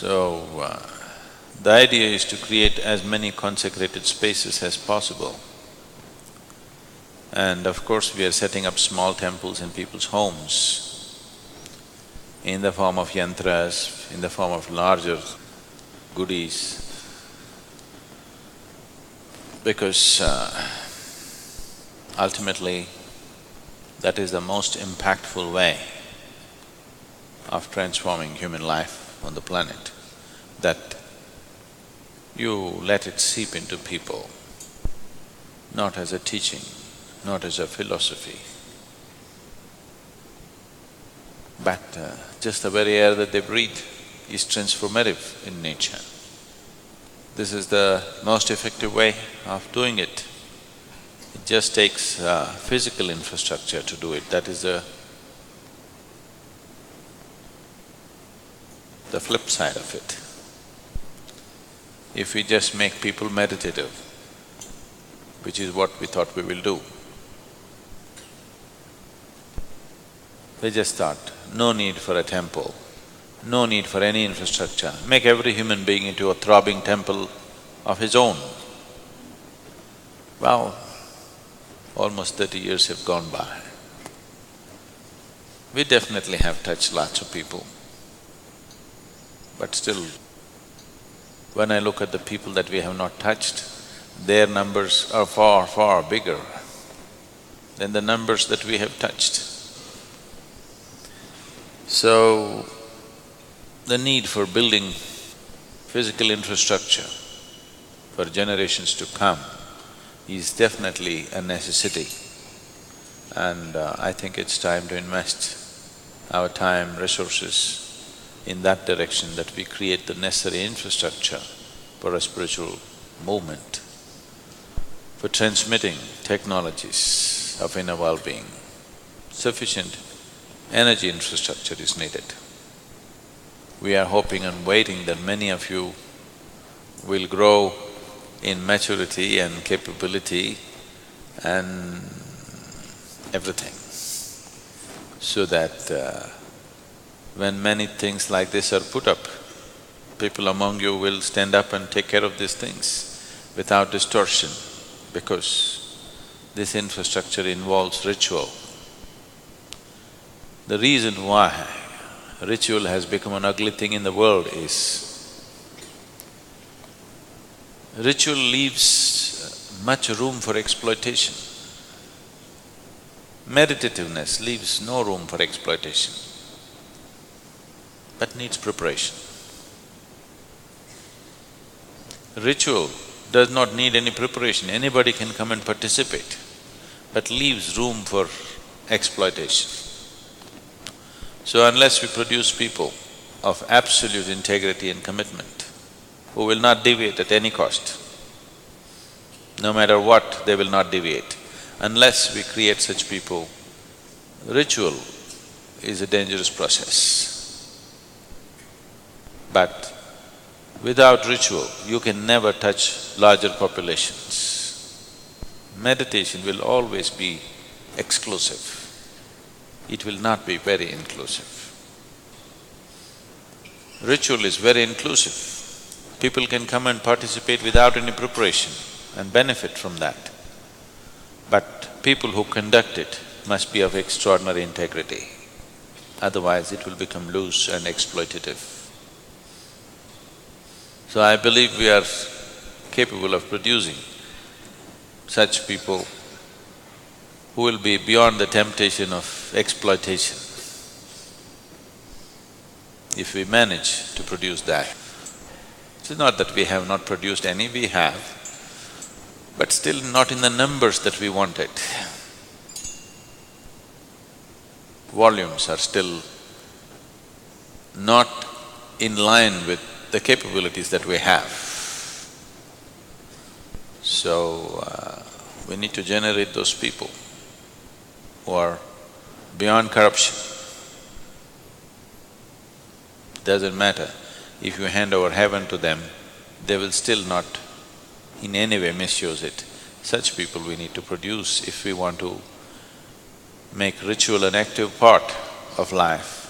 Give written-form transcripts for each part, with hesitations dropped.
The idea is to create as many consecrated spaces as possible. And of course, we are setting up small temples in people's homes in the form of yantras, in the form of larger goodies, because ultimately, that is the most impactful way of transforming human life on the planet, that you let it seep into people, not as a teaching, not as a philosophy, but just the very air that they breathe is transformative in nature. This is the most effective way of doing it. It just takes physical infrastructure to do it. That is the flip side of it. If we just make people meditative, which is what we thought we will do, they just thought, no need for a temple, no need for any infrastructure, make every human being into a throbbing temple of his own. Well, almost 30 years have gone by. We definitely have touched lots of people, but still, when I look at the people that we have not touched, their numbers are far, far bigger than the numbers that we have touched. So, the need for building physical infrastructure for generations to come is definitely a necessity, and I think it's time to invest our time, resources in that direction, that we create the necessary infrastructure for a spiritual movement, for transmitting technologies of inner well-being. Sufficient energy infrastructure is needed. We are hoping and waiting that many of you will grow in maturity and capability and everything, so that when many things like this are put up, people among you will stand up and take care of these things without distortion, because this infrastructure involves ritual. The reason why ritual has become an ugly thing in the world is ritual leaves much room for exploitation. Meditativeness leaves no room for exploitation, but needs preparation. Ritual does not need any preparation, anybody can come and participate, but leaves room for exploitation. So unless we produce people of absolute integrity and commitment, who will not deviate at any cost, no matter what, they will not deviate. Unless we create such people, ritual is a dangerous process. But without ritual, you can never touch larger populations. Meditation will always be exclusive. It will not be very inclusive. Ritual is very inclusive. People can come and participate without any preparation and benefit from that. But people who conduct it must be of extraordinary integrity, otherwise it will become loose and exploitative. So I believe we are capable of producing such people who will be beyond the temptation of exploitation. If we manage to produce that, it's not that we have not produced any, we have, but still not in the numbers that we wanted. Volumes are still not in line with the capabilities that we have. So, we need to generate those people who are beyond corruption. Doesn't matter, if you hand over heaven to them, they will still not in any way misuse it. Such people we need to produce if we want to make ritual an active part of life.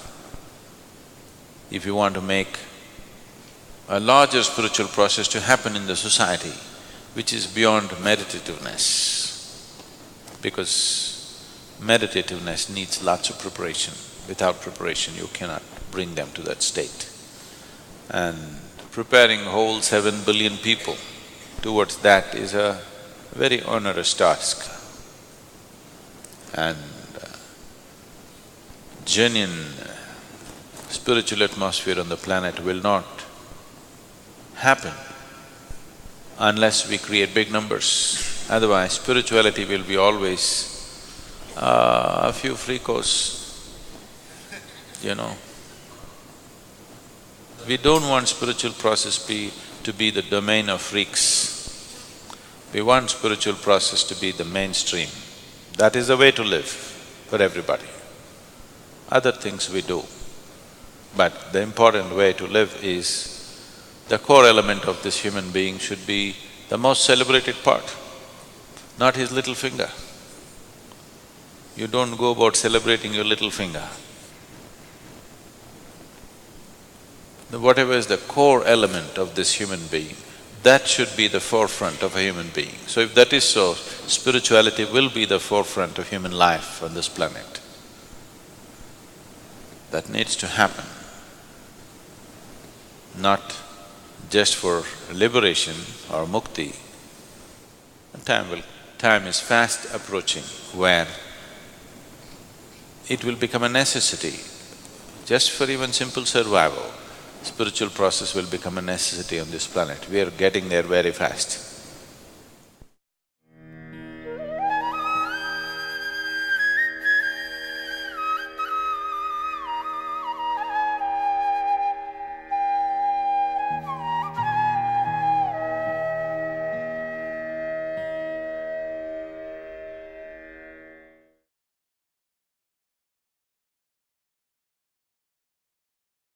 If you want to make a larger spiritual process to happen in the society, which is beyond meditativeness. Because meditativeness needs lots of preparation. Without preparation, you cannot bring them to that state. And preparing whole 7 billion people towards that is a very onerous task. And genuine spiritual atmosphere on the planet will not happen unless we create big numbers. Otherwise, spirituality will be always a few freakos, you know. We don't want spiritual process to be the domain of freaks. We want spiritual process to be the mainstream. That is the way to live for everybody. Other things we do, but the important way to live is the core element of this human being should be the most celebrated part, not his little finger. You don't go about celebrating your little finger. Whatever is the core element of this human being, that should be the forefront of a human being. So if that is so, spirituality will be the forefront of human life on this planet. That needs to happen, not just for liberation or mukti. Time is fast approaching where it will become a necessity. Just for even simple survival, spiritual process will become a necessity on this planet. We are getting there very fast.